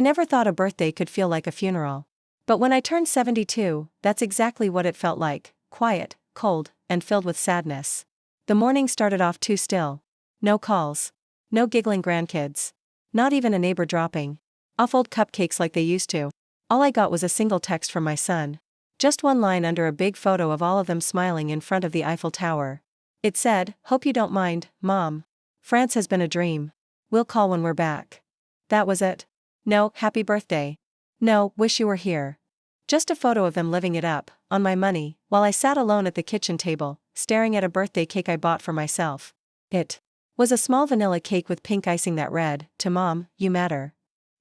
never thought a birthday could feel like a funeral. But when I turned 72, that's exactly what it felt like: quiet, cold, and filled with sadness. The morning started off too still. No calls. No giggling grandkids. Not even a neighbor dropping off old cupcakes like they used to. All I got was a single text from my son. Just one line under a big photo of all of them smiling in front of the Eiffel Tower. It said, "Hope you don't mind, Mom. France has been a dream. We'll call when we're back." That was it. No, happy birthday. No, wish you were here. Just a photo of them living it up, on my money, while I sat alone at the kitchen table, staring at a birthday cake I bought for myself. It was a small vanilla cake with pink icing that read, "To Mom, you matter."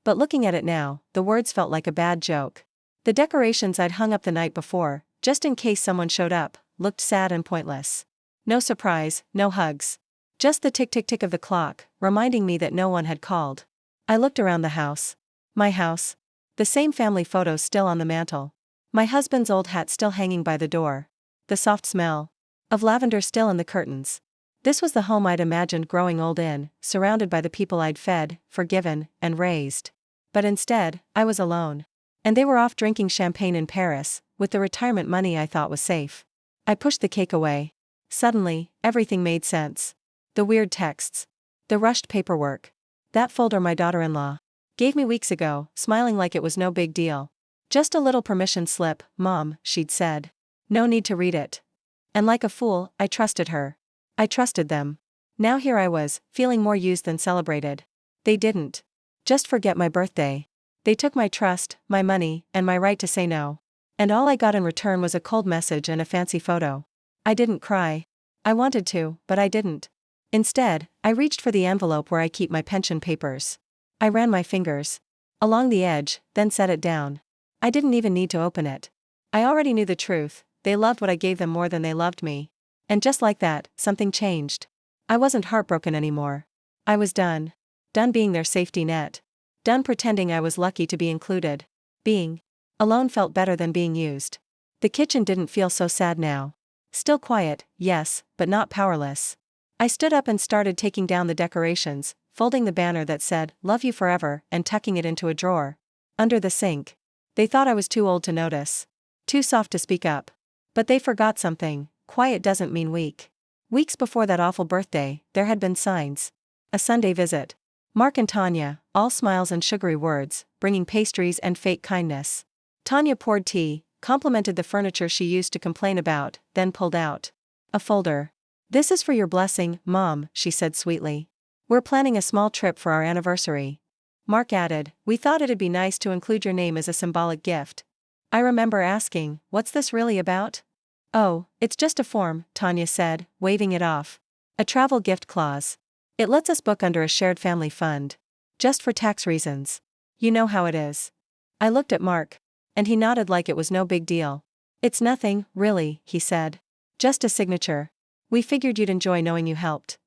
But looking at it now, the words felt like a bad joke. The decorations I'd hung up the night before, just in case someone showed up, looked sad and pointless. No surprise, no hugs. Just the tick-tick-tick of the clock, reminding me that no one had called. I looked around the house. My house. The same family photos still on the mantel. My husband's old hat still hanging by the door. The soft smell of lavender still in the curtains. This was the home I'd imagined growing old in, surrounded by the people I'd fed, forgiven, and raised. But instead, I was alone. And they were off drinking champagne in Paris, with the retirement money I thought was safe. I pushed the cake away. Suddenly, everything made sense. The weird texts. The rushed paperwork. That folder my daughter-in-law gave me weeks ago, smiling like it was no big deal. "Just a little permission slip, Mom," she'd said. No need to read it. And like a fool, I trusted her. I trusted them. Now here I was, feeling more used than celebrated. They didn't just forget my birthday. They took my trust, my money, and my right to say no. And all I got in return was a cold message and a fancy photo. I didn't cry. I wanted to, but I didn't. Instead, I reached for the envelope where I keep my pension papers. I ran my fingers along the edge, then set it down. I didn't even need to open it. I already knew the truth: they loved what I gave them more than they loved me. And just like that, something changed. I wasn't heartbroken anymore. I was done. Done being their safety net. Done pretending I was lucky to be included. Being alone felt better than being used. The kitchen didn't feel so sad now. Still quiet, yes, but not powerless. I stood up and started taking down the decorations, folding the banner that said, "Love you forever," and tucking it into a drawer under the sink. They thought I was too old to notice. Too soft to speak up. But they forgot something: quiet doesn't mean weak. Weeks before that awful birthday, there had been signs. A Sunday visit. Mark and Tanya, all smiles and sugary words, bringing pastries and fake kindness. Tanya poured tea, complimented the furniture she used to complain about, then pulled out a folder. "This is for your blessing, Mom," she said sweetly. "We're planning a small trip for our anniversary." Mark added, "We thought it'd be nice to include your name as a symbolic gift." I remember asking, "What's this really about?" "Oh, it's just a form," Tanya said, waving it off. "A travel gift clause. It lets us book under a shared family fund. Just for tax reasons. You know how it is." I looked at Mark. And he nodded like it was no big deal. "It's nothing, really," he said. "Just a signature. We figured you'd enjoy knowing you helped."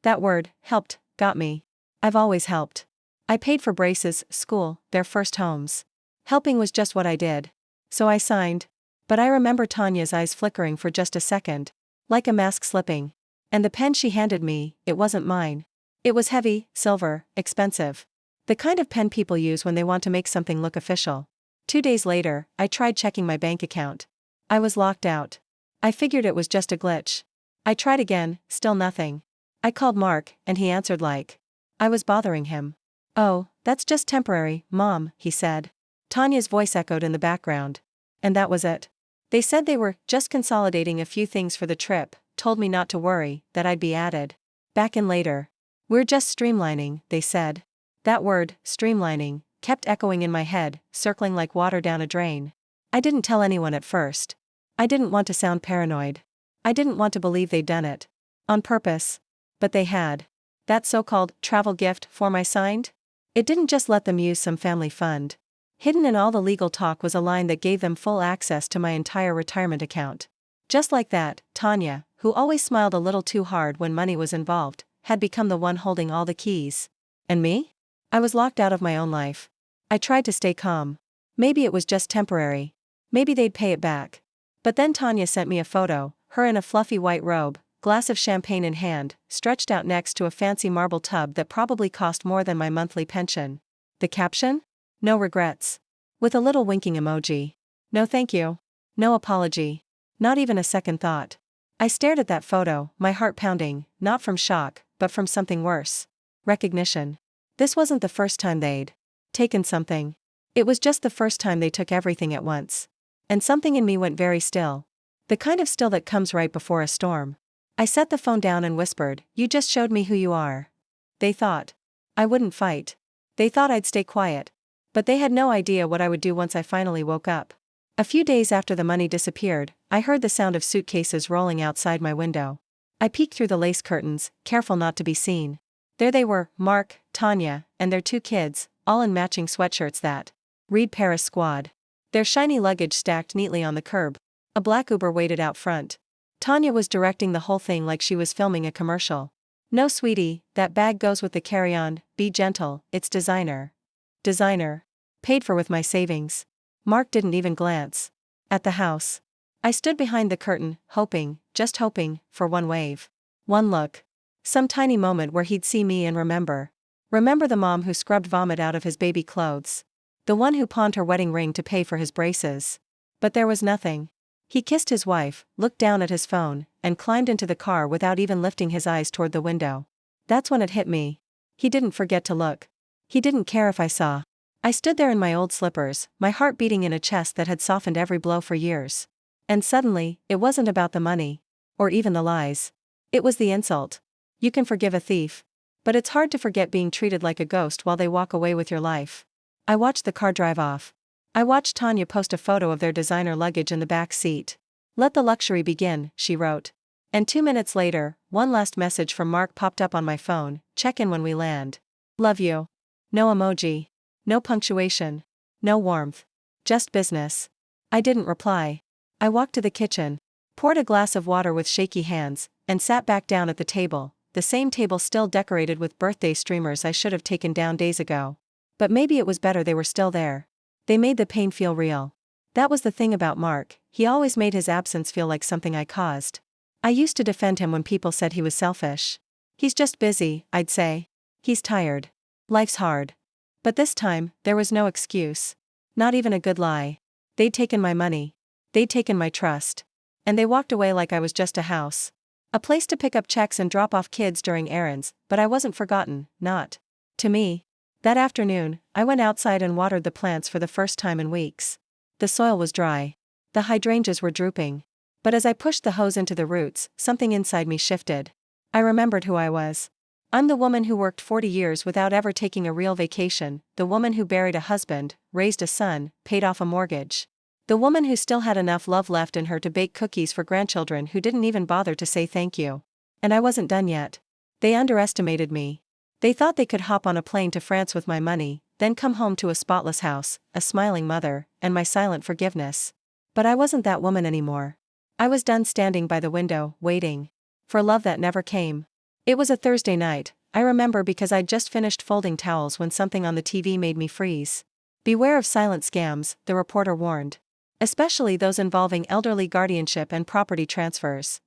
That word, helped, got me. I've always helped. I paid for Brace's school, their first homes. Helping was just what I did. So I signed. But I remember Tanya's eyes flickering for just a second. Like a mask slipping. And the pen she handed me, it wasn't mine. It was heavy, silver, expensive. The kind of pen people use when they want to make something look official. 2 days later, I tried checking my bank account. I was locked out. I figured it was just a glitch. I tried again, still nothing. I called Mark, and he answered like I was bothering him. "Oh, that's just temporary, Mom," he said. Tanya's voice echoed in the background. And that was it. They said they were just consolidating a few things for the trip, told me not to worry, that I'd be added back in later. "We're just streamlining," they said. That word, streamlining, kept echoing in my head, circling like water down a drain. I didn't tell anyone at first. I didn't want to sound paranoid. I didn't want to believe they'd done it on purpose. But they had. That so-called travel gift form I signed? It didn't just let them use some family fund. Hidden in all the legal talk was a line that gave them full access to my entire retirement account. Just like that, Tanya, who always smiled a little too hard when money was involved, had become the one holding all the keys. And me? I was locked out of my own life. I tried to stay calm. Maybe it was just temporary. Maybe they'd pay it back. But then Tanya sent me a photo, her in a fluffy white robe, glass of champagne in hand, stretched out next to a fancy marble tub that probably cost more than my monthly pension. The caption? No regrets. With a little winking emoji. No thank you. No apology. Not even a second thought. I stared at that photo, my heart pounding, not from shock, but from something worse. Recognition. This wasn't the first time they'd taken something. It was just the first time they took everything at once. And something in me went very still. The kind of still that comes right before a storm. I set the phone down and whispered, "You just showed me who you are." They thought I wouldn't fight. They thought I'd stay quiet. But they had no idea what I would do once I finally woke up. A few days after the money disappeared, I heard the sound of suitcases rolling outside my window. I peeked through the lace curtains, careful not to be seen. There they were, Mark, Tanya, and their 2 kids, all in matching sweatshirts that read Paris Squad. Their shiny luggage stacked neatly on the curb. A black Uber waited out front. Tanya was directing the whole thing like she was filming a commercial. "No sweetie, that bag goes with the carry-on, be gentle, it's designer." Designer. Paid for with my savings. Mark didn't even glance at the house. I stood behind the curtain, hoping, just hoping, for one wave. One look. Some tiny moment where he'd see me and remember. Remember the mom who scrubbed vomit out of his baby clothes. The one who pawned her wedding ring to pay for his braces. But there was nothing. He kissed his wife, looked down at his phone, and climbed into the car without even lifting his eyes toward the window. That's when it hit me. He didn't forget to look. He didn't care if I saw. I stood there in my old slippers, my heart beating in a chest that had softened every blow for years. And suddenly, it wasn't about the money. Or even the lies. It was the insult. You can forgive a thief. But it's hard to forget being treated like a ghost while they walk away with your life. I watched the car drive off. I watched Tanya post a photo of their designer luggage in the back seat. "Let the luxury begin," she wrote. And 2 minutes later, one last message from Mark popped up on my phone, "Check in when we land. Love you." No emoji. No punctuation. No warmth. Just business. I didn't reply. I walked to the kitchen, poured a glass of water with shaky hands, and sat back down at the table, the same table still decorated with birthday streamers I should have taken down days ago. But maybe it was better they were still there. They made the pain feel real. That was the thing about Mark, he always made his absence feel like something I caused. I used to defend him when people said he was selfish. "He's just busy," I'd say. "He's tired. Life's hard." But this time, there was no excuse. Not even a good lie. They'd taken my money. They'd taken my trust. And they walked away like I was just a house. A place to pick up checks and drop off kids during errands, but I wasn't forgotten, not to me. That afternoon, I went outside and watered the plants for the first time in weeks. The soil was dry. The hydrangeas were drooping. But as I pushed the hose into the roots, something inside me shifted. I remembered who I was. I'm the woman who worked 40 years without ever taking a real vacation, the woman who buried a husband, raised a son, paid off a mortgage. The woman who still had enough love left in her to bake cookies for grandchildren who didn't even bother to say thank you. And I wasn't done yet. They underestimated me. They thought they could hop on a plane to France with my money, then come home to a spotless house, a smiling mother, and my silent forgiveness. But I wasn't that woman anymore. I was done standing by the window, waiting for love that never came. It was a Thursday night, I remember, because I'd just finished folding towels when something on the TV made me freeze. "Beware of silent scams," the reporter warned. "Especially those involving elderly guardianship and property transfers."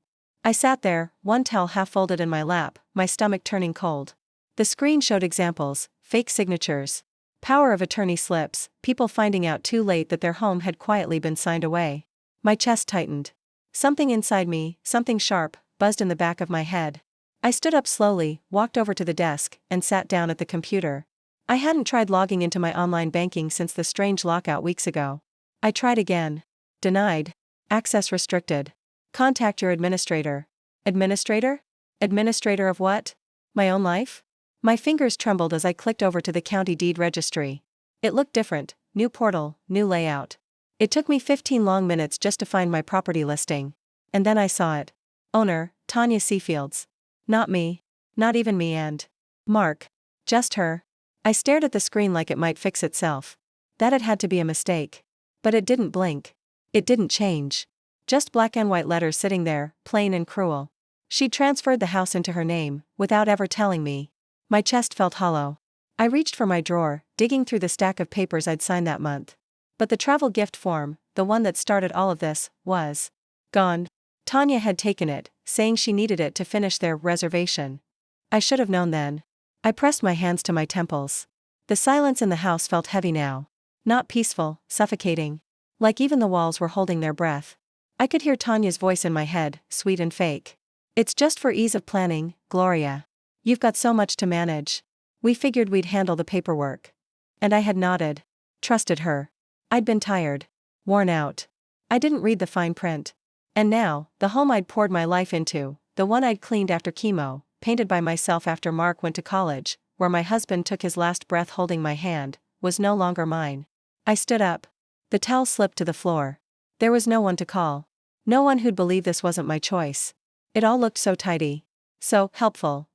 I sat there, one towel half folded in my lap, my stomach turning cold. The screen showed examples, fake signatures, power of attorney slips, people finding out too late that their home had quietly been signed away. My chest tightened. Something inside me, something sharp, buzzed in the back of my head. I stood up slowly, walked over to the desk, and sat down at the computer. I hadn't tried logging into my online banking since the strange lockout weeks ago. I tried again. Denied. Access restricted. Contact your administrator. Administrator? Administrator of what? My own life? My fingers trembled as I clicked over to the county deed registry. It looked different, new portal, new layout. It took me 15 long minutes just to find my property listing. And then I saw it. Owner, Tanya Seafields. Not me. Not even me and Mark. Just her. I stared at the screen like it might fix itself. That it had to be a mistake. But it didn't blink. It didn't change. Just black and white letters sitting there, plain and cruel. She'd transferred the house into her name, without ever telling me. My chest felt hollow. I reached for my drawer, digging through the stack of papers I'd signed that month. But the travel gift form, the one that started all of this, was gone. Tanya had taken it, saying she needed it to finish their reservation. I should have known then. I pressed my hands to my temples. The silence in the house felt heavy now. Not peaceful, suffocating. Like even the walls were holding their breath. I could hear Tanya's voice in my head, sweet and fake. It's just for ease of planning, Gloria. You've got so much to manage. We figured we'd handle the paperwork. And I had nodded. Trusted her. I'd been tired. Worn out. I didn't read the fine print. And now, the home I'd poured my life into, the one I'd cleaned after chemo, painted by myself after Mark went to college, where my husband took his last breath holding my hand, was no longer mine. I stood up. The towel slipped to the floor. There was no one to call. No one who'd believe this wasn't my choice. It all looked so tidy. So helpful.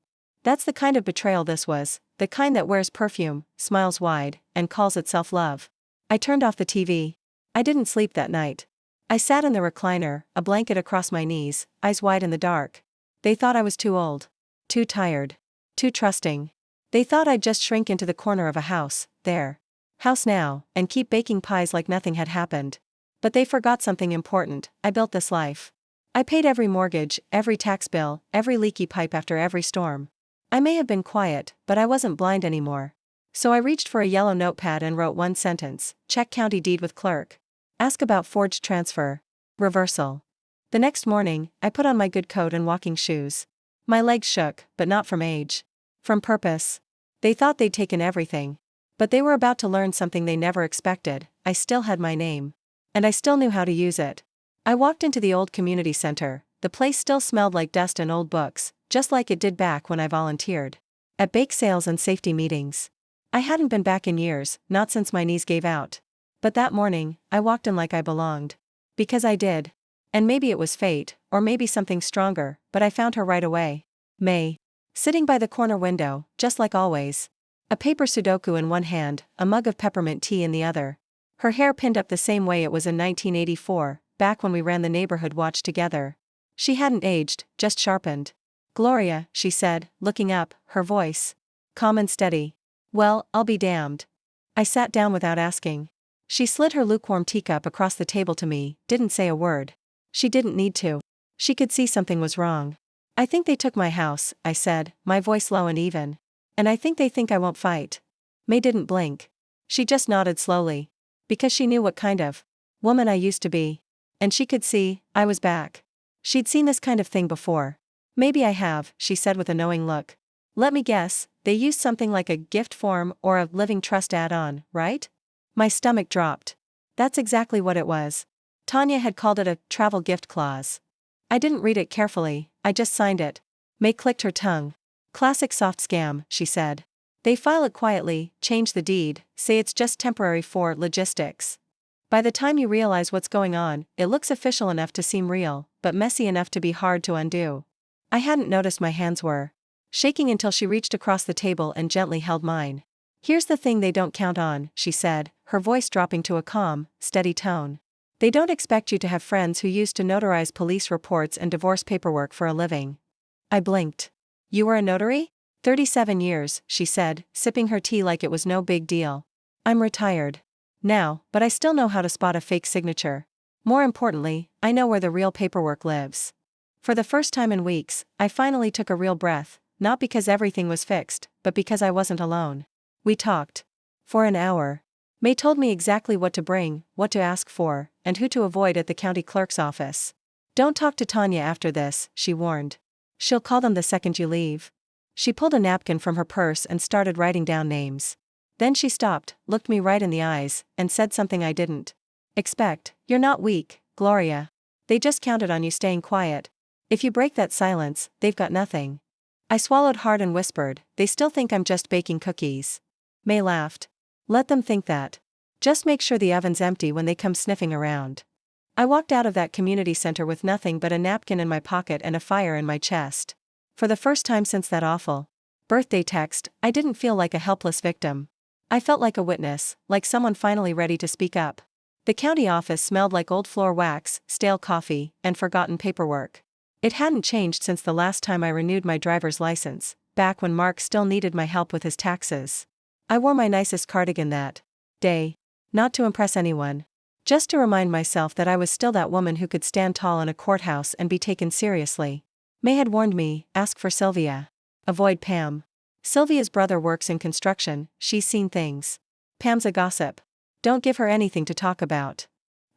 That's the kind of betrayal this was, the kind that wears perfume, smiles wide, and calls itself love. I turned off the TV. I didn't sleep that night. I sat in the recliner, a blanket across my knees, eyes wide in the dark. They thought I was too old. Too tired. Too trusting. They thought I'd just shrink into the corner of a house, their house now, and keep baking pies like nothing had happened. But they forgot something important. I built this life. I paid every mortgage, every tax bill, every leaky pipe after every storm. I may have been quiet, but I wasn't blind anymore. So I reached for a yellow notepad and wrote one sentence: check county deed with clerk. Ask about forged transfer. Reversal. The next morning, I put on my good coat and walking shoes. My legs shook, but not from age. From purpose. They thought they'd taken everything. But they were about to learn something they never expected. I still had my name. And I still knew how to use it. I walked into the old community center. The place still smelled like dust and old books, just like it did back when I volunteered. At bake sales and safety meetings. I hadn't been back in years, not since my knees gave out. But that morning, I walked in like I belonged. Because I did. And maybe it was fate, or maybe something stronger, but I found her right away. May. Sitting by the corner window, just like always. A paper Sudoku in one hand, a mug of peppermint tea in the other. Her hair pinned up the same way it was in 1984, back when we ran the neighborhood watch together. She hadn't aged, just sharpened. Gloria, she said, looking up, her voice calm and steady. Well, I'll be damned. I sat down without asking. She slid her lukewarm teacup across the table to me, didn't say a word. She didn't need to. She could see something was wrong. I think they took my house, I said, my voice low and even. And I think they think I won't fight. May didn't blink. She just nodded slowly. Because she knew what kind of woman I used to be. And she could see, I was back. She'd seen this kind of thing before. Maybe I have, she said with a knowing look. Let me guess, they used something like a gift form or a living trust add-on, right? My stomach dropped. That's exactly what it was. Tanya had called it a travel gift clause. I didn't read it carefully, I just signed it. May clicked her tongue. Classic soft scam, she said. They file it quietly, change the deed, say it's just temporary for logistics. By the time you realize what's going on, it looks official enough to seem real, but messy enough to be hard to undo. I hadn't noticed my hands were shaking until she reached across the table and gently held mine. Here's the thing they don't count on, she said, her voice dropping to a calm, steady tone. They don't expect you to have friends who used to notarize police reports and divorce paperwork for a living. I blinked. You were a notary? 37 years, she said, sipping her tea like it was no big deal. I'm retired now, but I still know how to spot a fake signature. More importantly, I know where the real paperwork lives. For the first time in weeks, I finally took a real breath, not because everything was fixed, but because I wasn't alone. We talked. For an hour. May told me exactly what to bring, what to ask for, and who to avoid at the county clerk's office. Don't talk to Tanya after this, she warned. She'll call them the second you leave. She pulled a napkin from her purse and started writing down names. Then she stopped, looked me right in the eyes, and said something I didn't expect. You're not weak, Gloria. They just counted on you staying quiet. If you break that silence, they've got nothing. I swallowed hard and whispered, they still think I'm just baking cookies. May laughed. Let them think that. Just make sure the oven's empty when they come sniffing around. I walked out of that community center with nothing but a napkin in my pocket and a fire in my chest. For the first time since that awful birthday text, I didn't feel like a helpless victim. I felt like a witness, like someone finally ready to speak up. The county office smelled like old floor wax, stale coffee, and forgotten paperwork. It hadn't changed since the last time I renewed my driver's license, back when Mark still needed my help with his taxes. I wore my nicest cardigan that day. Not to impress anyone. Just to remind myself that I was still that woman who could stand tall in a courthouse and be taken seriously. May had warned me, ask for Sylvia. Avoid Pam. Sylvia's brother works in construction, she's seen things. Pam's a gossip. Don't give her anything to talk about.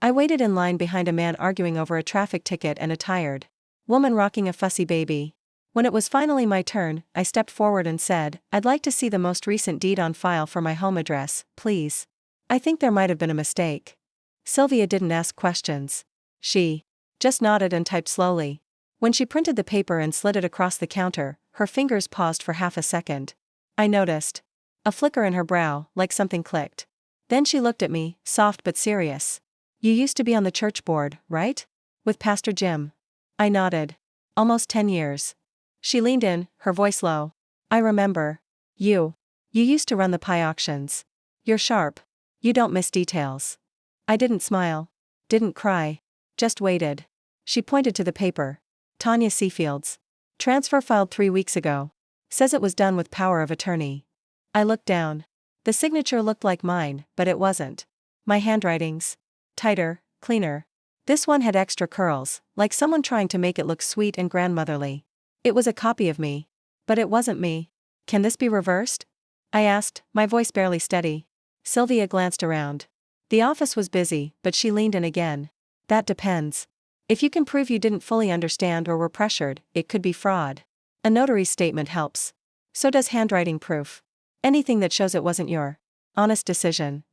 I waited in line behind a man arguing over a traffic ticket and a tired woman rocking a fussy baby. When it was finally my turn, I stepped forward and said, "I'd like to see the most recent deed on file for my home address, please. I think there might have been a mistake." Sylvia didn't ask questions. She just nodded and typed slowly. When she printed the paper and slid it across the counter, her fingers paused for half a second. I noticed a flicker in her brow, like something clicked. Then she looked at me, soft but serious. "You used to be on the church board, right? With Pastor Jim?" I nodded. "Almost 10 years. She leaned in, her voice low. "I remember. You used to run the pie auctions. You're sharp. You don't miss details." I didn't smile. Didn't cry. Just waited. She pointed to the paper. "Tanya Seafields. Transfer filed 3 weeks ago. Says it was done with power of attorney." I looked down. The signature looked like mine, but it wasn't. My handwriting's tighter, cleaner. This one had extra curls, like someone trying to make it look sweet and grandmotherly. It was a copy of me. But it wasn't me. "Can this be reversed?" I asked, my voice barely steady. Sylvia glanced around. The office was busy, but she leaned in again. "That depends. If you can prove you didn't fully understand or were pressured, it could be fraud. A notary's statement helps. So does handwriting proof. Anything that shows it wasn't your honest decision."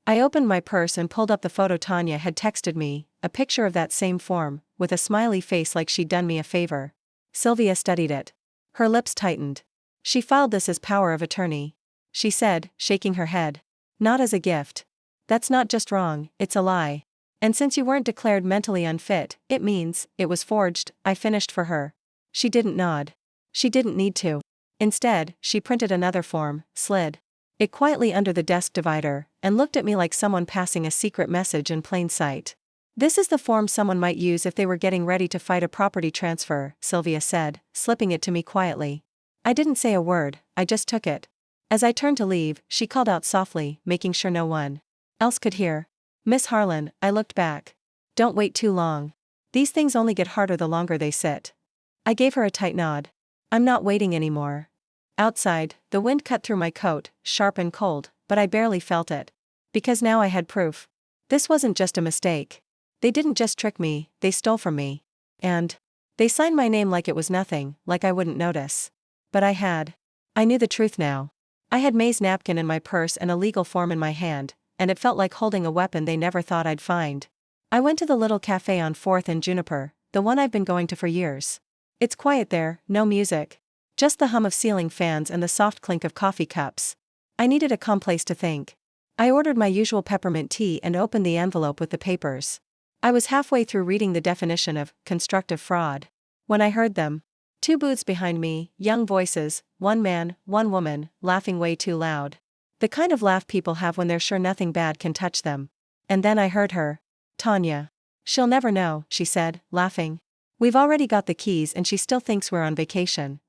I opened my purse and pulled up the photo Tanya had texted me, a picture of that same form, with a smiley face like she'd done me a favor. Sylvia studied it. Her lips tightened. "She filed this as power of attorney," she said, shaking her head. "Not as a gift. That's not just wrong, it's a lie. And since you weren't declared mentally unfit, it means it was forged." I finished for her. She didn't nod. She didn't need to. Instead, she printed another form, slid it quietly under the desk divider, and looked at me like someone passing a secret message in plain sight. "This is the form someone might use if they were getting ready to fight a property transfer," Sylvia said, slipping it to me quietly. I didn't say a word, I just took it. As I turned to leave, she called out softly, making sure no one else could hear. "Miss Harlan." I looked back. "Don't wait too long. These things only get harder the longer they sit." I gave her a tight nod. "I'm not waiting anymore." Outside, the wind cut through my coat, sharp and cold, but I barely felt it. Because now I had proof. This wasn't just a mistake. They didn't just trick me, they stole from me. And they signed my name like it was nothing, like I wouldn't notice. But I had. I knew the truth now. I had May's napkin in my purse and a legal form in my hand, and it felt like holding a weapon they never thought I'd find. I went to the little cafe on 4th and Juniper, the one I've been going to for years. It's quiet there, no music. Just the hum of ceiling fans and the soft clink of coffee cups. I needed a calm place to think. I ordered my usual peppermint tea and opened the envelope with the papers. I was halfway through reading the definition of constructive fraud when I heard them. 2 booths behind me, young voices, 1 man, 1 woman, laughing way too loud. The kind of laugh people have when they're sure nothing bad can touch them. And then I heard her. "Tanya. She'll never know," she said, laughing. "We've already got the keys and she still thinks we're on vacation."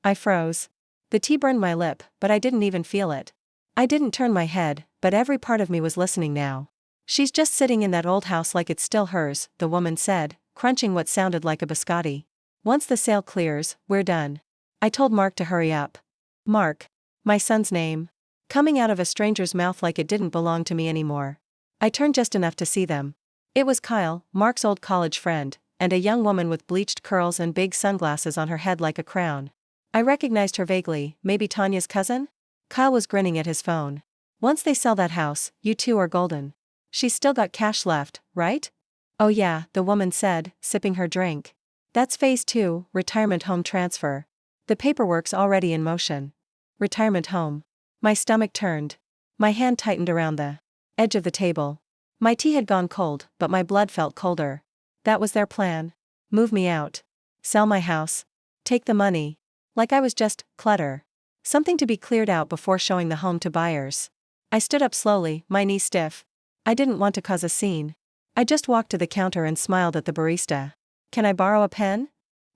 I froze. The tea burned my lip, but I didn't even feel it. I didn't turn my head, but every part of me was listening now. "She's just sitting in that old house like it's still hers," the woman said, crunching what sounded like a biscotti. "Once the sale clears, we're done." I told Mark to hurry up. Mark. My son's name. Coming out of a stranger's mouth like it didn't belong to me anymore. I turned just enough to see them. It was Kyle, Mark's old college friend, and a young woman with bleached curls and big sunglasses on her head like a crown. I recognized her vaguely, maybe Tanya's cousin? Kyle was grinning at his phone. "Once they sell that house, you two are golden. She's still got cash left, right?" "Oh yeah," the woman said, sipping her drink. "That's phase 2, retirement home transfer. The paperwork's already in motion." Retirement home. My stomach turned. My hand tightened around the edge of the table. My tea had gone cold, but my blood felt colder. That was their plan. Move me out. Sell my house. Take the money. Like I was just clutter. Something to be cleared out before showing the home to buyers. I stood up slowly, my knees stiff. I didn't want to cause a scene. I just walked to the counter and smiled at the barista. "Can I borrow a pen?"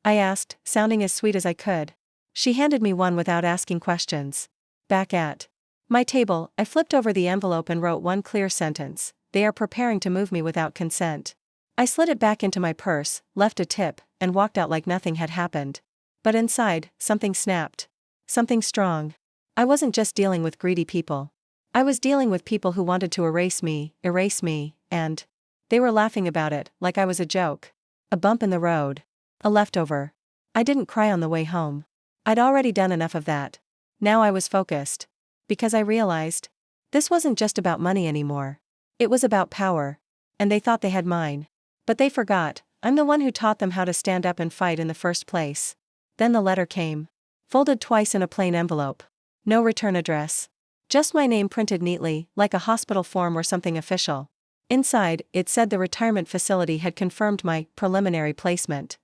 I asked, sounding as sweet as I could. She handed me one without asking questions. Back at my table, I flipped over the envelope and wrote one clear sentence: "They are preparing to move me without consent." I slid it back into my purse, left a tip, and walked out like nothing had happened. But inside, something snapped. Something strong. I wasn't just dealing with greedy people. I was dealing with people who wanted to erase me, and they were laughing about it like I was a joke. A bump in the road. A leftover. I didn't cry on the way home. I'd already done enough of that. Now I was focused. Because I realized this wasn't just about money anymore. It was about power. And they thought they had mine. But they forgot, I'm the one who taught them how to stand up and fight in the first place. Then the letter came. Folded twice in a plain envelope. No return address. Just my name printed neatly, like a hospital form or something official. Inside, it said the retirement facility had confirmed my preliminary placement.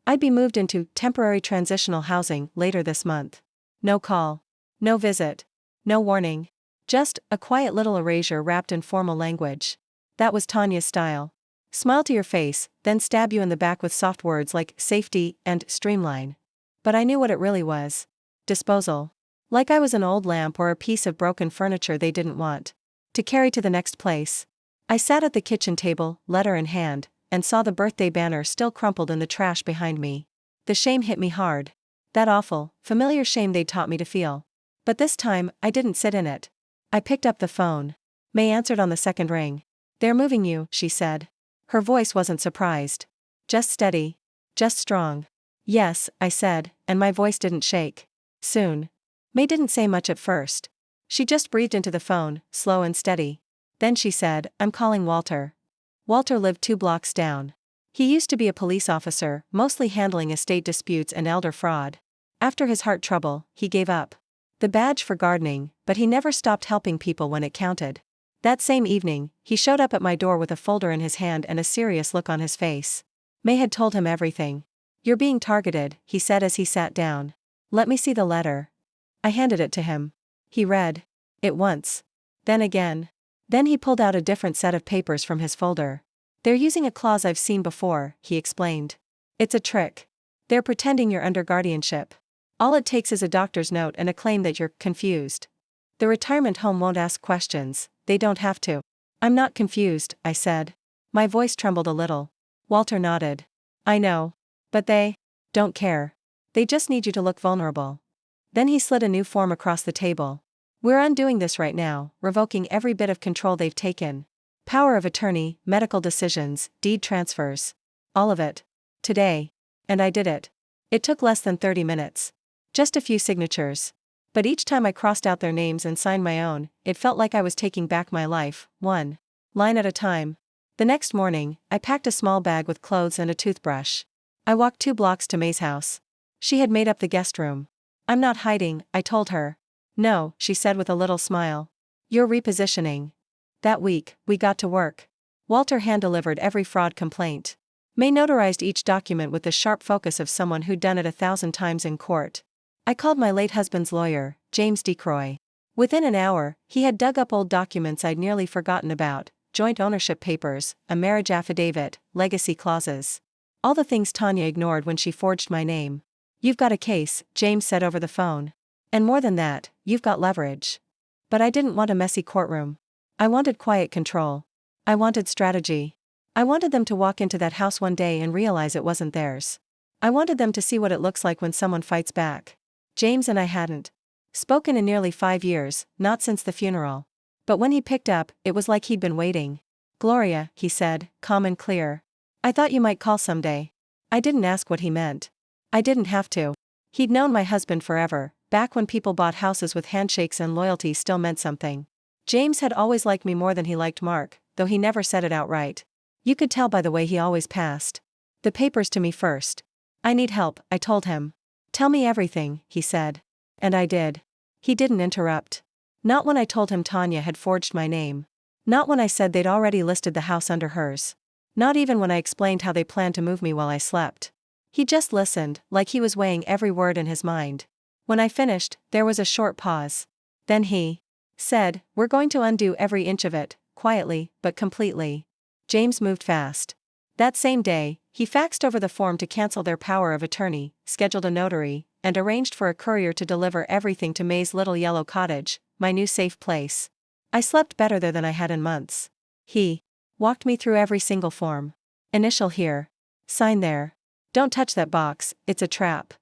I'd be moved into temporary transitional housing later this month. No call. No visit. No warning. Just a quiet little erasure wrapped in formal language. That was Tanya's style. Smile to your face, then stab you in the back with soft words like safety and streamline. But I knew what it really was. Disposal. Like I was an old lamp or a piece of broken furniture they didn't want to carry to the next place. I sat at the kitchen table, letter in hand, and saw the birthday banner still crumpled in the trash behind me. The shame hit me hard. That awful, familiar shame they'd taught me to feel. But this time, I didn't sit in it. I picked up the phone. May answered on the second ring. They're moving you, she said. Her voice wasn't surprised. Just steady. Just strong. Yes, I said, and my voice didn't shake. Soon. May didn't say much at first. She just breathed into the phone, slow and steady. Then she said, I'm calling Walter. Walter lived 2 blocks down. He used to be a police officer, mostly handling estate disputes and elder fraud. After his heart trouble, he gave up the badge for gardening, but he never stopped helping people when it counted. That same evening, he showed up at my door with a folder in his hand and a serious look on his face. May had told him everything. You're being targeted, he said as he sat down. Let me see the letter. I handed it to him. He read it once. Then again. Then he pulled out a different set of papers from his folder. They're using a clause I've seen before, he explained. It's a trick. They're pretending you're under guardianship. All it takes is a doctor's note and a claim that you're confused. The retirement home won't ask questions, they don't have to. I'm not confused, I said. My voice trembled a little. Walter nodded. I know. But they don't care. They just need you to look vulnerable. Then he slid a new form across the table. We're undoing this right now, revoking every bit of control they've taken. Power of attorney, medical decisions, deed transfers. All of it. Today. And I did it. It took less than 30 minutes. Just a few signatures. But each time I crossed out their names and signed my own, it felt like I was taking back my life, one line at a time. The next morning, I packed a small bag with clothes and a toothbrush. I walked 2 blocks to May's house. She had made up the guest room. I'm not hiding, I told her. No, she said with a little smile. You're repositioning. That week, we got to work. Walter hand-delivered every fraud complaint. May notarized each document with the sharp focus of someone who'd done it 1,000 times in court. I called my late husband's lawyer, James DeCroy. Within an hour, he had dug up old documents I'd nearly forgotten about, joint ownership papers, a marriage affidavit, legacy clauses. All the things Tanya ignored when she forged my name. You've got a case, James said over the phone. And more than that, you've got leverage. But I didn't want a messy courtroom. I wanted quiet control. I wanted strategy. I wanted them to walk into that house one day and realize it wasn't theirs. I wanted them to see what it looks like when someone fights back. James and I hadn't spoken in nearly 5 years, not since the funeral. But when he picked up, it was like he'd been waiting. Gloria, he said, calm and clear. I thought you might call someday. I didn't ask what he meant. I didn't have to. He'd known my husband forever, back when people bought houses with handshakes and loyalty still meant something. James had always liked me more than he liked Mark, though he never said it outright. You could tell by the way he always passed the papers to me first. I need help, I told him. Tell me everything, he said. And I did. He didn't interrupt. Not when I told him Tanya had forged my name. Not when I said they'd already listed the house under hers. Not even when I explained how they planned to move me while I slept. He just listened, like he was weighing every word in his mind. When I finished, there was a short pause. Then he said, we're going to undo every inch of it, quietly, but completely. James moved fast. That same day, he faxed over the form to cancel their power of attorney, scheduled a notary, and arranged for a courier to deliver everything to May's little yellow cottage, my new safe place. I slept better there than I had in months. He walked me through every single form. Initial here. Sign there. Don't touch that box, it's a trap.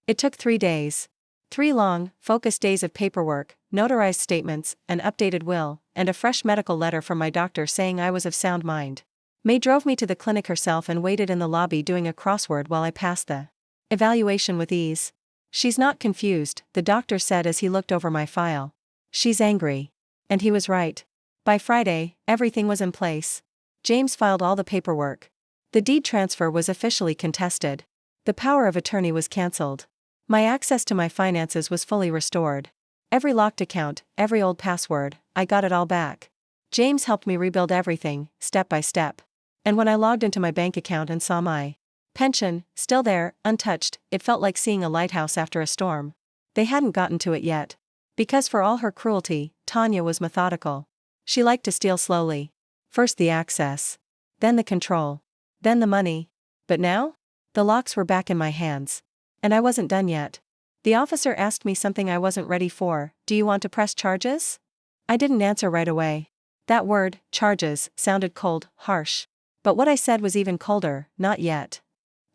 It took 3 days. 3 long, focused days of paperwork, notarized statements, an updated will, and a fresh medical letter from my doctor saying I was of sound mind. May drove me to the clinic herself and waited in the lobby doing a crossword while I passed the evaluation with ease. She's not confused, the doctor said as he looked over my file. She's angry. And he was right. By Friday, everything was in place. James filed all the paperwork. The deed transfer was officially contested. The power of attorney was cancelled. My access to my finances was fully restored. Every locked account, every old password, I got it all back. James helped me rebuild everything, step by step. And when I logged into my bank account and saw my pension, still there, untouched, it felt like seeing a lighthouse after a storm. They hadn't gotten to it yet. Because for all her cruelty, Tanya was methodical. She liked to steal slowly. First the access. Then the control. Then the money. But now? The locks were back in my hands. And I wasn't done yet. The officer asked me something I wasn't ready for. Do you want to press charges? I didn't answer right away. That word, charges, sounded cold, harsh. But what I said was even colder, not yet.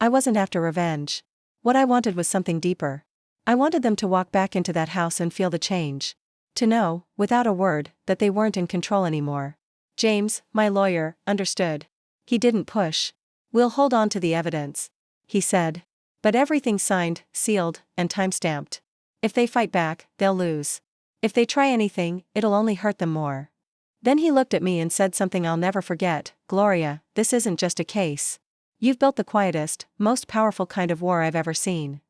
I wasn't after revenge. What I wanted was something deeper. I wanted them to walk back into that house and feel the change. To know, without a word, that they weren't in control anymore. James, my lawyer, understood. He didn't push. We'll hold on to the evidence, he said. But everything's signed, sealed, and time-stamped. If they fight back, they'll lose. If they try anything, it'll only hurt them more. Then he looked at me and said something I'll never forget. Gloria, this isn't just a case. You've built the quietest, most powerful kind of war I've ever seen.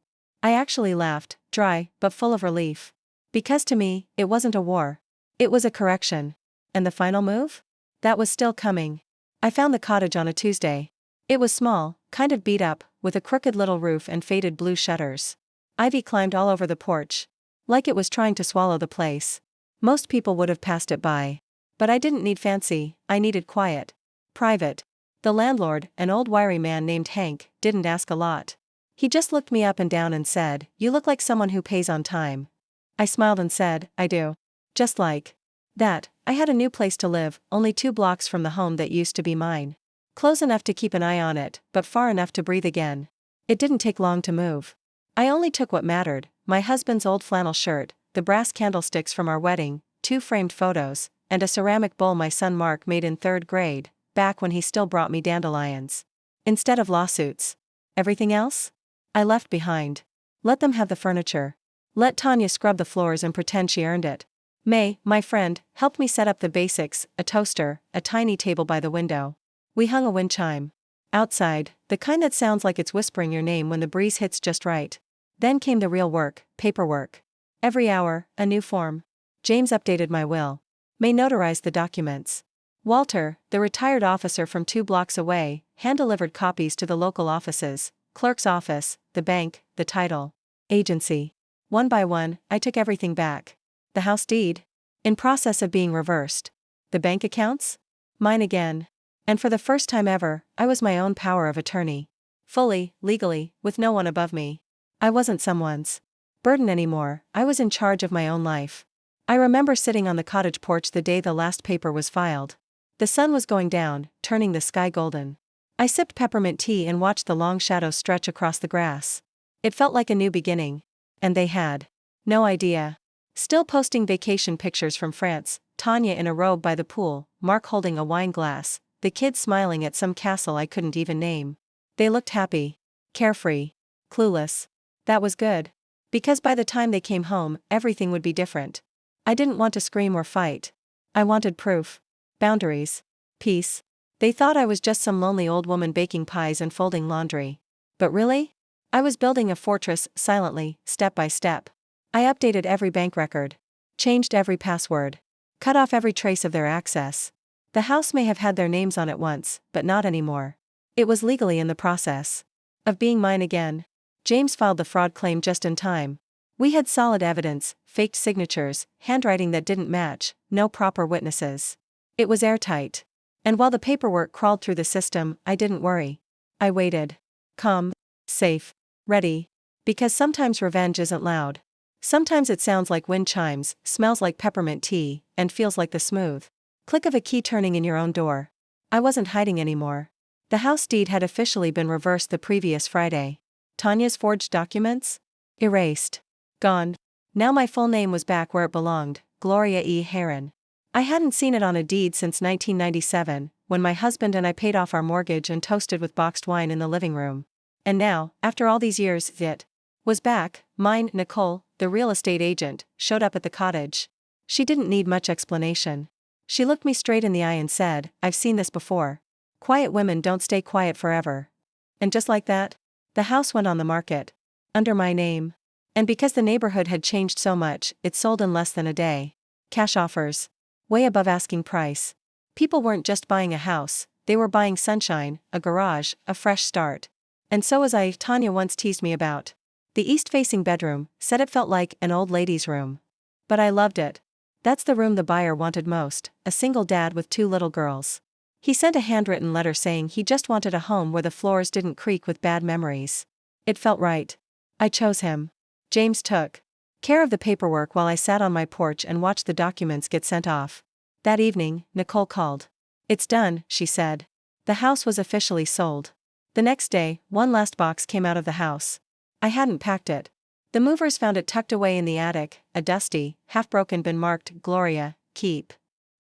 I actually laughed, dry, but full of relief. Because to me, it wasn't a war. It was a correction. And the final move? That was still coming. I found the cottage on a Tuesday. It was small, kind of beat up, with a crooked little roof and faded blue shutters. Ivy climbed all over the porch. Like it was trying to swallow the place. Most people would have passed it by. But I didn't need fancy, I needed quiet. Private. The landlord, an old wiry man named Hank, didn't ask a lot. He just looked me up and down and said, "You look like someone who pays on time." I smiled and said, "I do." Just like that, I had a new place to live, only 2 blocks from the home that used to be mine. Close enough to keep an eye on it, but far enough to breathe again. It didn't take long to move. I only took what mattered, my husband's old flannel shirt, the brass candlesticks from our wedding, 2 framed photos, and a ceramic bowl my son Mark made in 3rd grade, back when he still brought me dandelions. Instead of lawsuits. Everything else? I left behind. Let them have the furniture. Let Tanya scrub the floors and pretend she earned it. May, my friend, helped me set up the basics, a toaster, a tiny table by the window. We hung a wind chime. Outside, the kind that sounds like it's whispering your name when the breeze hits just right. Then came the real work, paperwork. Every hour, a new form. James updated my will. May notarized the documents. Walter, the retired officer from 2 blocks away, hand-delivered copies to the local offices, clerk's office, the bank, the title agency. One by one, I took everything back. The house deed? In process of being reversed. The bank accounts? Mine again. And for the first time ever, I was my own power of attorney. Fully, legally, with no one above me. I wasn't someone's burden anymore, I was in charge of my own life. I remember sitting on the cottage porch the day the last paper was filed. The sun was going down, turning the sky golden. I sipped peppermint tea and watched the long shadows stretch across the grass. It felt like a new beginning. And they had no idea. Still posting vacation pictures from France, Tanya in a robe by the pool, Mark holding a wine glass, the kids smiling at some castle I couldn't even name. They looked happy. Carefree. Clueless. That was good. Because by the time they came home, everything would be different. I didn't want to scream or fight. I wanted proof. Boundaries. Peace. They thought I was just some lonely old woman baking pies and folding laundry. But really? I was building a fortress, silently, step by step. I updated every bank record. Changed every password. Cut off every trace of their access. The house may have had their names on it once, but not anymore. It was legally in the process of being mine again. James filed the fraud claim just in time. We had solid evidence, faked signatures, handwriting that didn't match, no proper witnesses. It was airtight. And while the paperwork crawled through the system, I didn't worry. I waited. Calm. Safe. Ready. Because sometimes revenge isn't loud. Sometimes it sounds like wind chimes, smells like peppermint tea, and feels like the smooth click of a key turning in your own door. I wasn't hiding anymore. The house deed had officially been reversed the previous Friday. Tanya's forged documents? Erased. Gone. Now my full name was back where it belonged, Gloria E. Heron. I hadn't seen it on a deed since 1997, when my husband and I paid off our mortgage and toasted with boxed wine in the living room. And now, after all these years, it was back. Mine, Nicole, the real estate agent, showed up at the cottage. She didn't need much explanation. She looked me straight in the eye and said, "I've seen this before. Quiet women don't stay quiet forever." And just like that, the house went on the market. Under my name. And because the neighborhood had changed so much, it sold in less than a day. Cash offers. Way above asking price. People weren't just buying a house, they were buying sunshine, a garage, a fresh start. And so was I. Tanya once teased me about the east-facing bedroom, said it felt like an old lady's room. But I loved it. That's the room the buyer wanted most, a single dad with 2 little girls. He sent a handwritten letter saying he just wanted a home where the floors didn't creak with bad memories. It felt right. I chose him. James took care of the paperwork while I sat on my porch and watched the documents get sent off. That evening, Nicole called. "It's done," she said. The house was officially sold. The next day, one last box came out of the house. I hadn't packed it. The movers found it tucked away in the attic, a dusty, half-broken bin marked, "Gloria, keep."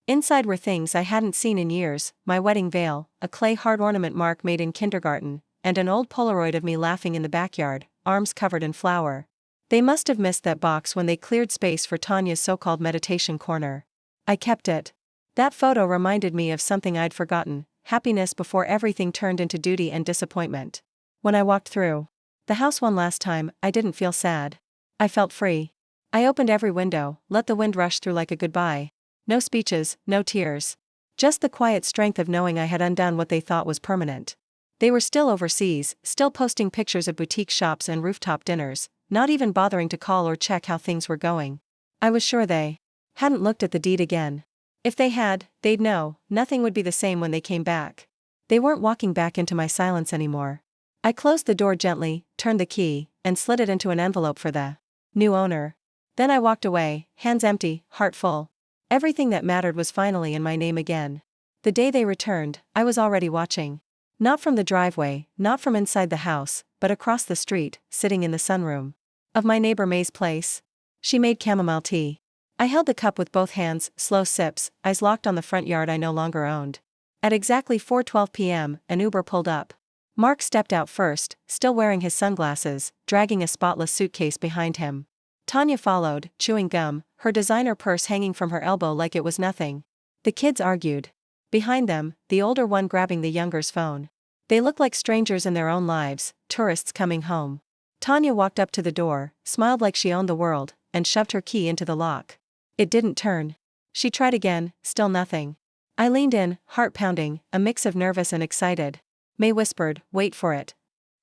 Inside were things I hadn't seen in years, my wedding veil, a clay heart ornament mark made in kindergarten, and an old Polaroid of me laughing in the backyard, arms covered in flour. They must have missed that box when they cleared space for Tanya's so-called meditation corner. I kept it. That photo reminded me of something I'd forgotten, happiness before everything turned into duty and disappointment. When I walked through the house one last time, I didn't feel sad. I felt free. I opened every window, let the wind rush through like a goodbye. No speeches, no tears. Just the quiet strength of knowing I had undone what they thought was permanent. They were still overseas, still posting pictures of boutique shops and rooftop dinners, not even bothering to call or check how things were going. I was sure they hadn't looked at the deed again. If they had, they'd know, nothing would be the same when they came back. They weren't walking back into my silence anymore. I closed the door gently, turned the key, and slid it into an envelope for the new owner. Then I walked away, hands empty, heart full. Everything that mattered was finally in my name again. The day they returned, I was already watching. Not from the driveway, not from inside the house, but across the street, sitting in the sunroom of my neighbor May's place. She made chamomile tea. I held the cup with both hands, slow sips, eyes locked on the front yard I no longer owned. At exactly 4:12 p.m., an Uber pulled up. Mark stepped out first, still wearing his sunglasses, dragging a spotless suitcase behind him. Tanya followed, chewing gum, her designer purse hanging from her elbow like it was nothing. The kids argued. Behind them, the older one grabbing the younger's phone. They looked like strangers in their own lives, tourists coming home. Tanya walked up to the door, smiled like she owned the world, and shoved her key into the lock. It didn't turn. She tried again, still nothing. I leaned in, heart pounding, a mix of nervous and excited. May whispered, "Wait for it."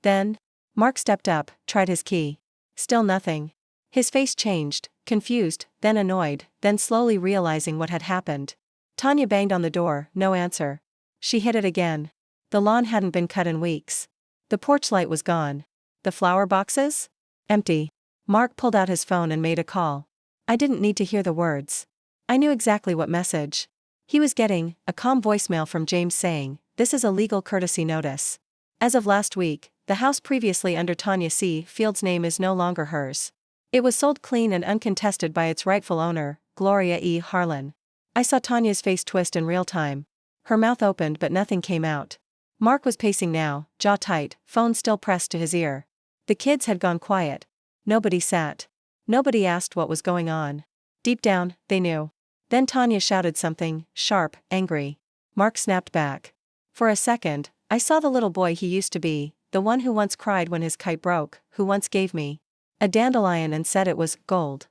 Then, Mark stepped up, tried his key. Still nothing. His face changed, confused, then annoyed, then slowly realizing what had happened. Tanya banged on the door, no answer. She hit it again. The lawn hadn't been cut in weeks. The porch light was gone. The flower boxes? Empty. Mark pulled out his phone and made a call. I didn't need to hear the words. I knew exactly what message he was getting, a calm voicemail from James saying, "This is a legal courtesy notice. As of last week, the house previously under Tanya C. Field's name is no longer hers. It was sold clean and uncontested by its rightful owner, Gloria E. Harlan." I saw Tanya's face twist in real time. Her mouth opened but nothing came out. Mark was pacing now, jaw tight, phone still pressed to his ear. The kids had gone quiet. Nobody sat. Nobody asked what was going on. Deep down, they knew. Then Tanya shouted something, sharp, angry. Mark snapped back. For a second, I saw the little boy he used to be, the one who once cried when his kite broke, who once gave me a dandelion and said it was gold.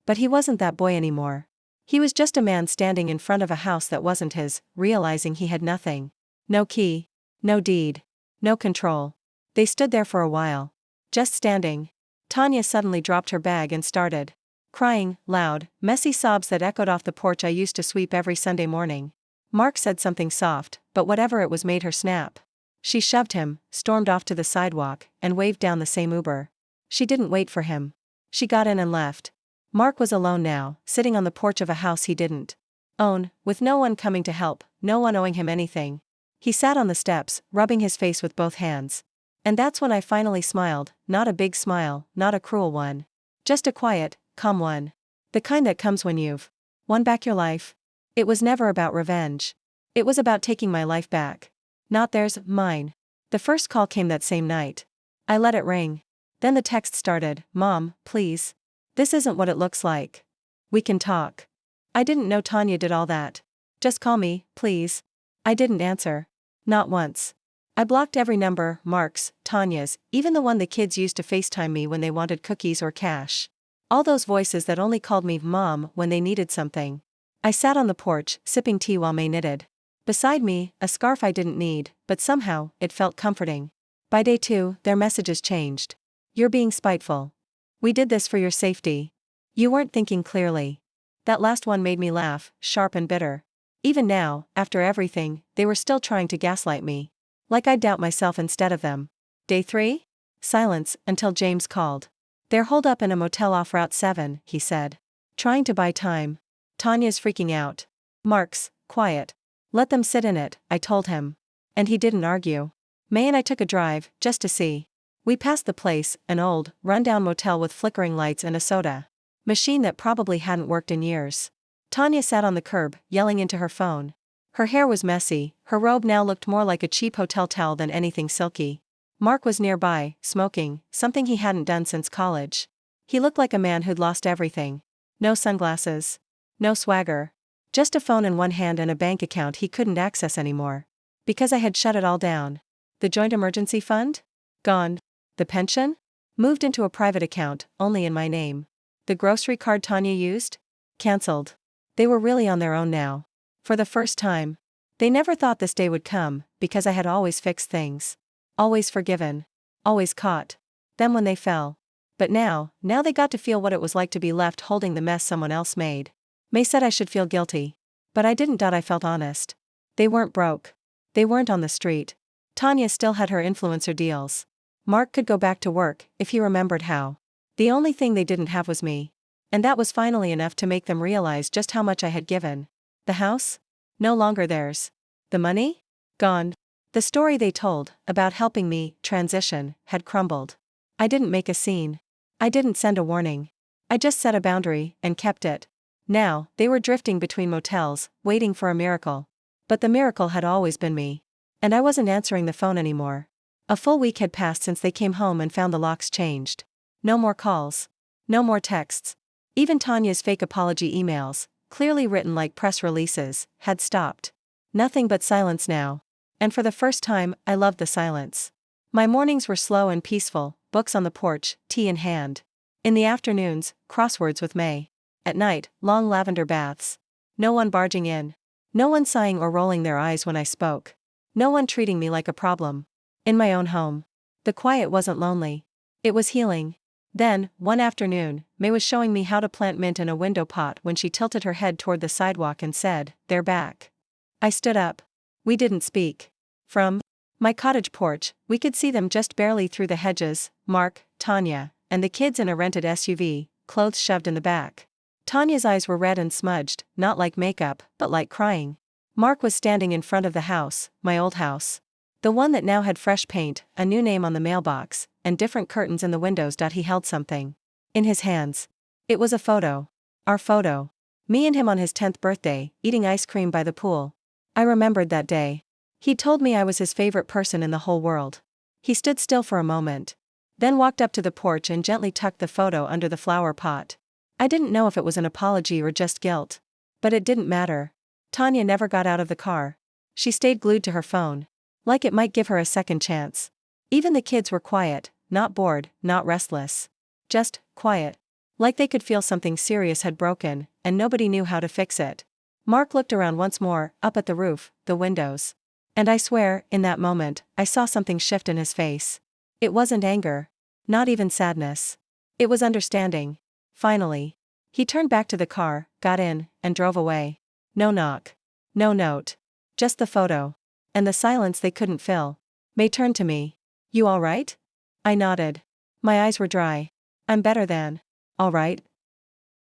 But he wasn't that boy anymore. He was just a man standing in front of a house that wasn't his, realizing he had nothing. No key. No deed. No control. They stood there for a while. Just standing. Tanya suddenly dropped her bag and started crying, loud, messy sobs that echoed off the porch I used to sweep every Sunday morning. Mark said something soft, but whatever it was made her snap. She shoved him, stormed off to the sidewalk, and waved down the same Uber. She didn't wait for him. She got in and left. Mark was alone now, sitting on the porch of a house he didn't own, with no one coming to help, no one owing him anything. He sat on the steps, rubbing his face with both hands. And that's when I finally smiled, not a big smile, not a cruel one. Just a quiet, calm one. The kind that comes when you've won back your life. It was never about revenge. It was about taking my life back. Not theirs, mine. The first call came that same night. I let it ring. Then the text started, "Mom, please. This isn't what it looks like. We can talk." I didn't know Tanya did all that. "Just call me, please." I didn't answer. Not once. I blocked every number, Mark's, Tanya's, even the one the kids used to FaceTime me when they wanted cookies or cash. All those voices that only called me Mom when they needed something. I sat on the porch, sipping tea while May knitted. Beside me, a scarf I didn't need, but somehow, it felt comforting. By day 2, their messages changed. "You're being spiteful. We did this for your safety. You weren't thinking clearly." That last one made me laugh, sharp and bitter. Even now, after everything, they were still trying to gaslight me. Like I'd doubt myself instead of them. Day 3? Silence, until James called. "They're holed up in a motel off Route 7, he said. "Trying to buy time." Tanya's freaking out. "Mark's, quiet. Let them sit in it," I told him. And he didn't argue. May and I took a drive, just to see. We passed the place, an old, run-down motel with flickering lights and a soda machine that probably hadn't worked in years. Tanya sat on the curb, yelling into her phone. Her hair was messy, her robe now looked more like a cheap hotel towel than anything silky. Mark was nearby, smoking, something he hadn't done since college. He looked like a man who'd lost everything. No sunglasses. No swagger. Just a phone in one hand and a bank account he couldn't access anymore. Because I had shut it all down. The joint emergency fund? Gone. The pension? Moved into a private account, only in my name. The grocery card Tanya used? Cancelled. They were really on their own now. For the first time. They never thought this day would come, because I had always fixed things. Always forgiven. Always caught them when they fell. But now they got to feel what it was like to be left holding the mess someone else made. May said I should feel guilty. But I didn't doubt I felt honest. They weren't broke. They weren't on the street. Tanya still had her influencer deals. Mark could go back to work, if he remembered how. The only thing they didn't have was me. And that was finally enough to make them realize just how much I had given. The house? No longer theirs. The money? Gone. The story they told, about helping me transition, had crumbled. I didn't make a scene. I didn't send a warning. I just set a boundary, and kept it. Now, they were drifting between motels, waiting for a miracle. But the miracle had always been me. And I wasn't answering the phone anymore. A full week had passed since they came home and found the locks changed. No more calls. No more texts. Even Tanya's fake apology emails, clearly written like press releases, had stopped. Nothing but silence now. And for the first time, I loved the silence. My mornings were slow and peaceful, books on the porch, tea in hand. In the afternoons, crosswords with May. At night, long lavender baths. No one barging in. No one sighing or rolling their eyes when I spoke. No one treating me like a problem. In my own home. The quiet wasn't lonely. It was healing. Then, one afternoon, May was showing me how to plant mint in a window pot when she tilted her head toward the sidewalk and said, "They're back." I stood up. We didn't speak. From my cottage porch, we could see them just barely through the hedges, Mark, Tanya, and the kids in a rented SUV, clothes shoved in the back. Tanya's eyes were red and smudged, not like makeup, but like crying. Mark was standing in front of the house, my old house. The one that now had fresh paint, a new name on the mailbox, and different curtains in the windows. He held something in his hands. It was a photo. Our photo. Me and him on his 10th birthday, eating ice cream by the pool. I remembered that day. He told me I was his favorite person in the whole world. He stood still for a moment. Then walked up to the porch and gently tucked the photo under the flower pot. I didn't know if it was an apology or just guilt. But it didn't matter. Tanya never got out of the car. She stayed glued to her phone. Like it might give her a second chance. Even the kids were quiet, not bored, not restless. Just quiet. Like they could feel something serious had broken, and nobody knew how to fix it. Mark looked around once more, up at the roof, the windows. And I swear, in that moment, I saw something shift in his face. It wasn't anger. Not even sadness. It was understanding. Finally. He turned back to the car, got in, and drove away. No knock. No note. Just the photo. And the silence they couldn't fill. May turned to me. "You all right?" I nodded. My eyes were dry. "I'm better than all right,